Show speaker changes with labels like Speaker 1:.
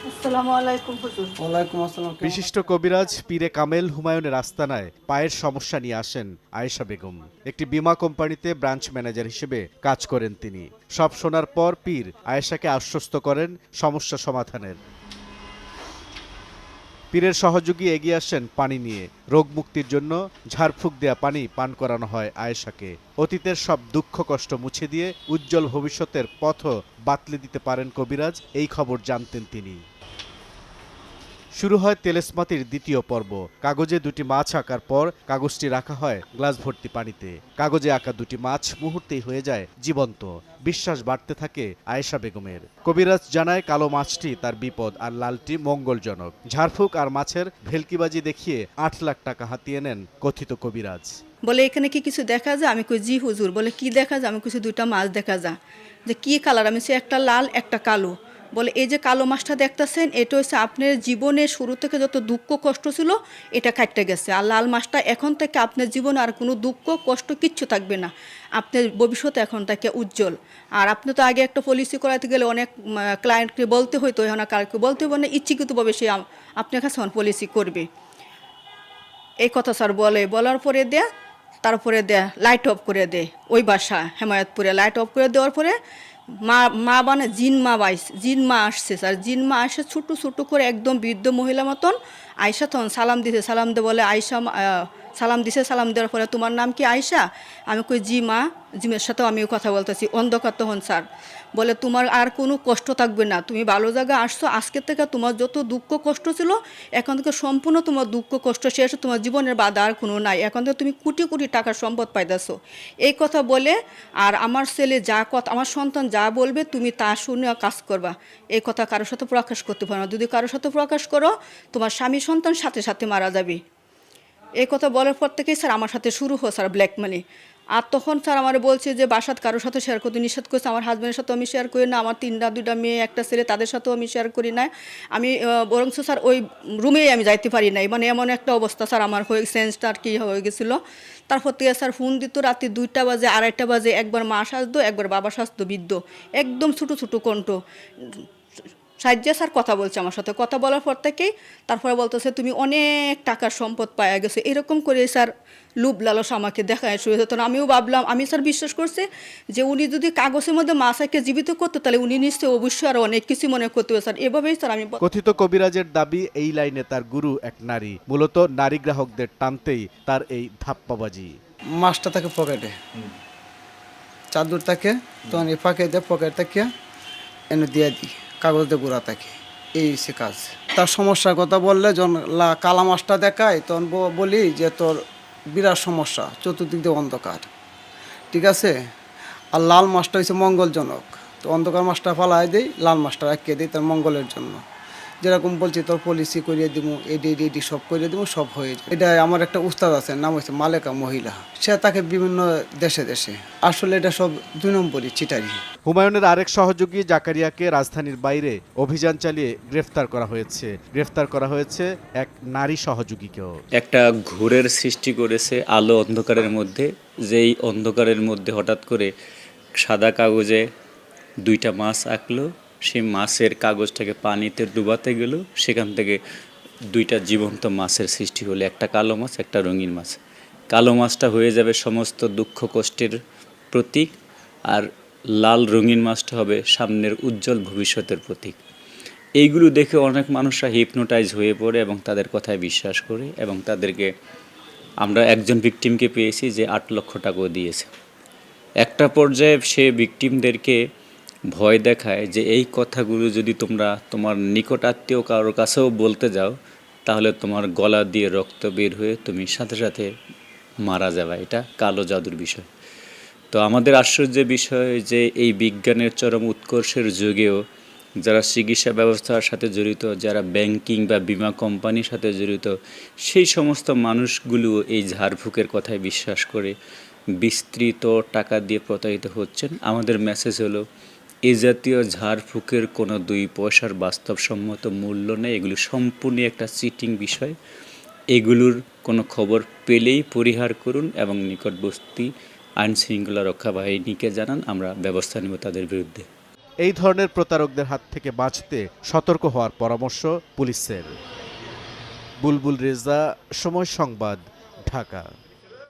Speaker 1: আসসালামু আলাইকুম হুজুর।
Speaker 2: ওয়ালাইকুম আসসালাম।
Speaker 3: বিশিষ্ট কবিরাজ পীরে কামেল হুমায়ুনের আস্তানায় পায়ের সমস্যা নিয়ে আসেন আয়েশা বেগম। একটি বীমা কোম্পানিতে ব্রাঞ্চ ম্যানেজার হিসেবে কাজ করেন তিনি। সব শোনার পর পীর আয়েশাকে আশ্বস্ত করেন সমস্যা সমাধানের। পীরের সহযোগী এগিয়ে আসেন পানি নিয়ে। রোগ মুক্তির জন্য ঝাড়ফুঁক দেয়া পানি পান করানো হয় আয়েশাকে। অতীতের সব দুঃখ কষ্ট মুছে দিয়ে উজ্জ্বল ভবিষ্যতের পথও বাতলে দিতে পারেন কবিরাজ, এই খবর জানতেন তিনি। শুরু হয় তেলেসমাতির দ্বিতীয় পর্ব। কাগজে দুটি মাছ আঁকার পর কাগজটি রাখা হয় গ্লাস ভর্তি পানিতে। কাগজে আঁকা দুটি মাছ মুহূর্তেই হয়ে যায় জীবন্ত। বিশ্বাস বাড়তে থাকে আয়েশা বেগমের। কবিরাজ জানায় কালো মাছটি তার বিপদ আর লালটি মঙ্গলজনক। ঝাড়ফুঁক আর মাছের ভেলকিবাজি দেখিয়ে ৮ লাখ টাকা হাতিয়ে নেন কথিত কবিরাজ।
Speaker 1: বলে এখানে কি কিছু দেখা যায়? আমি কই জি হুজুর। বলে কি দেখা যায়? আমি কিছু দুইটা মাছ দেখা যায়। যে কি কালার? আমি সে একটা লাল একটা কালো। বলে এই যে কালো মাছটা দেখতেছেন এটা হচ্ছে আপনার জীবনের শুরু থেকে যত দুঃখ কষ্ট ছিল এটা কাটতে গেছে। আর লাল মাছটা এখন থেকে আপনার জীবনে আর কোনো দুঃখ কষ্ট কিচ্ছু থাকবে না। আপনার ভবিষ্যৎ এখন থেকে উজ্জ্বল। আর আপনি তো আগে একটা পলিসি করাতে গেলে অনেক ক্লায়েন্টকে বলতে হইতো, এখন কারকে বলতে হবে না, ইচ্ছাকৃতভাবে সে আপনার কাছে পলিসি করবে। এই কথা স্যার বলার পরে তারপরে লাইট অফ করে দে। ওই বাসা হেমায়তপুরে লাইট অফ করে দেওয়ার পরে মা মানে জিন মা আসছে স্যার। জিন মা আসে ছোটো ছোটো করে একদম বৃদ্ধ মহিলা মতন আয়সা তখন সালাম দিছে। সালাম দিয়ে বলে আয়সা সালাম দিছে। সালাম দেওয়ার পরে তোমার নাম কি আয়সা? আমি কই জি মা। জিমের সাথেও আমিও কথা বলতেছি। অন্ধকার তখন স্যার বলে তোমার আর কোনো কষ্ট থাকবে না, তুমি ভালো জায়গায় আসছো। আজকের থেকে তোমার যত দুঃখ কষ্ট ছিল এখন থেকে সম্পূর্ণ তোমার দুঃখ কষ্ট শেষ। তোমার জীবনের বাধা আর কোনো নাই। এখন থেকে তুমি কোটি কোটি টাকার সম্পদ পাইতেছো। এই কথা বলে আর আমার ছেলে যা কথা, আমার সন্তান যা বলবে তুমি তা শুনে কাজ করবা। এই কথা কারোর সাথে প্রকাশ করতে পারো না। যদি কারোর সাথে প্রকাশ করো তোমার স্বামী সন্তান সাথে সাথে মারা যাবে। এই কথা বলার পর থেকেই স্যার আমার সাথে শুরু হয় স্যার ব্ল্যাকমেলি। আর তখন স্যার আমার বলছে যে বাসাত কারোর সাথে শেয়ার করতে নিষেধ করছে। আমার হাজব্যান্ডের সাথেও আমি শেয়ার করি না, আমার দুইটা মেয়ে একটা ছেলে তাদের সাথেও আমি শেয়ার করি না। আমি বরঞ্চ স্যার ওই রুমেই আমি যাইতে পারি নাই। মানে এমন একটা অবস্থা স্যার আমার হয়ে সেন্সটা আর কি হয়ে গেছিলো। তারপর থেকে স্যার ফোন দিত রাত্রি 2টা বাজে 2:30 বাজে। একবার মা সাজতো একবার বাবা সাজতো বৃদ্ধ, একদম ছোটো ছোটো কণ্ঠ সাহায্যে স্যার কথা বলছে আমার সাথে। কথা বলার পর থেকেই তারপরে বলতেছে তুমি অনেক টাকার সম্পদ পাওয়া গেছে। এরকম করে স্যার লুভ লালস আমাকে দেখায় শুরু হতো। আমিও ভাবলাম, আমি স্যার বিশ্বাস করছি যে উনি যদি কাগজের মধ্যে মাছাকে জীবিত করতো তাহলে উনি নিশ্চয়ই অবশ্যই আরও অনেক কিছু মনে করতে হবে স্যার। এভাবেই স্যার আমি
Speaker 3: কথিত কবিরাজের দাবি এই লাইনে তার গুরু এক নারী। মূলত নারী গ্রাহকদের টানতেই তার এই ধাপ্পাবাজি।
Speaker 2: মাছটা থাকে পকেটে, চাদর থাকে, তখন এই ফাঁকে দিয়ে পকেট থেকে এনে দিয়ে দিই, কাগজ দিয়ে গুঁড়া থাকে। এই হচ্ছে কাজ। তার সমস্যার কথা বললে যখন কালা মাছটা দেখায় তখন বলি যে তোর বিরাট সমস্যা, চতুর্দিক দিয়ে অন্ধকার, ঠিক আছে। আর লাল মাছটা হচ্ছে মঙ্গলজনক, তো অন্ধকার মাছটা ফালাই দিই, লাল মাছটা রাখিয়ে দিই তার মঙ্গলের জন্য। যেরকম বলছি তোর পলিসি করিয়ে দিব, এডি সব করিয়ে দিব, সব হয়ে যায়। এটা আমার একটা উস্তাদ আছে, নাম হচ্ছে মালেকা মহিলা। সে তাকে বিভিন্ন দেশে দেশে, আসলে এটা সব 2 নম্বরই চিটারি।
Speaker 3: হুমায়ুনের আরেক সহযোগী জাকারিয়াকে রাজধানীর বাইরে অভিযান চালিয়ে গ্রেফতার করা হয়েছে। গ্রেফতার করা হয়েছে এক নারী সহযোগীকেও।
Speaker 4: একটা ঘোরের সৃষ্টি করেছে আলো অন্ধকারের মধ্যে, যেই অন্ধকারের মধ্যে হঠাৎ করে সাদা কাগজে 2টা মাছ আঁকলো। সেই মাছের কাগজটাকে পানিতে ডুবাতে গেল, সেখান থেকে 2টা জীবন্ত মাছের সৃষ্টি হলো, একটা কালো মাছ একটা রঙিন মাছ। কালো মাছটা হয়ে যাবে সমস্ত দুঃখ কষ্টের প্রতীক, আর লাল রঙিন মাছটা হবে সামনের উজ্জ্বল ভবিষ্যতের প্রতীক। এইগুলো দেখে অনেক মানুষরা হিপনোটাইজ হয়ে পড়ে এবং তাদের কথায় বিশ্বাস করে, এবং তাদেরকে আমরা একজন ভিকটিমকে পেয়েছি যে 8 লক্ষ টাকাও দিয়েছে। একটা পর্যায়ে সে ভিকটিমদেরকে ভয় দেখায় যে এই কথাগুলো যদি তোমরা তোমার নিকট আত্মীয় কারোর কাছেও বলতে যাও তাহলে তোমার গলা দিয়ে রক্ত বের হয়ে তুমি সাথে সাথে মারা যাবে। এটা কালো জাদুর বিষয়। তো আমাদের আশ্চর্যের বিষয় যে এই বিজ্ঞানের চরম উৎকর্ষের যুগেও যারা চিকিৎসা ব্যবস্থার সাথে জড়িত, যারা ব্যাংকিং বা বিমা কোম্পানির সাথে জড়িত, সেই সমস্ত মানুষগুলো এই ঝাড়ফুঁকের কথায় বিশ্বাস করে বিস্তৃত টাকা দিয়ে প্রতারিত হচ্ছেন। আমাদের মেসেজ হলো এই জাতীয় ঝাড়ফুঁকের কোনো 2 পয়সার বাস্তবসম্মত মূল্য নেই। এগুলো সম্পূর্ণ একটা চিটিং বিষয়। এগুলোর কোনো খবর পেলেই পরিহার করুন এবং নিকটবর্তী আইনশৃঙ্খলা রক্ষা বাহিনীকে জানান, আমরা ব্যবস্থা নেব তাদের বিরুদ্ধে।
Speaker 3: এই ধরনের প্রতারকদের হাত থেকে বাঁচতে সতর্ক হওয়ার পরামর্শ পুলিশের। বুলবুল রেজা, সময় সংবাদ, ঢাকা।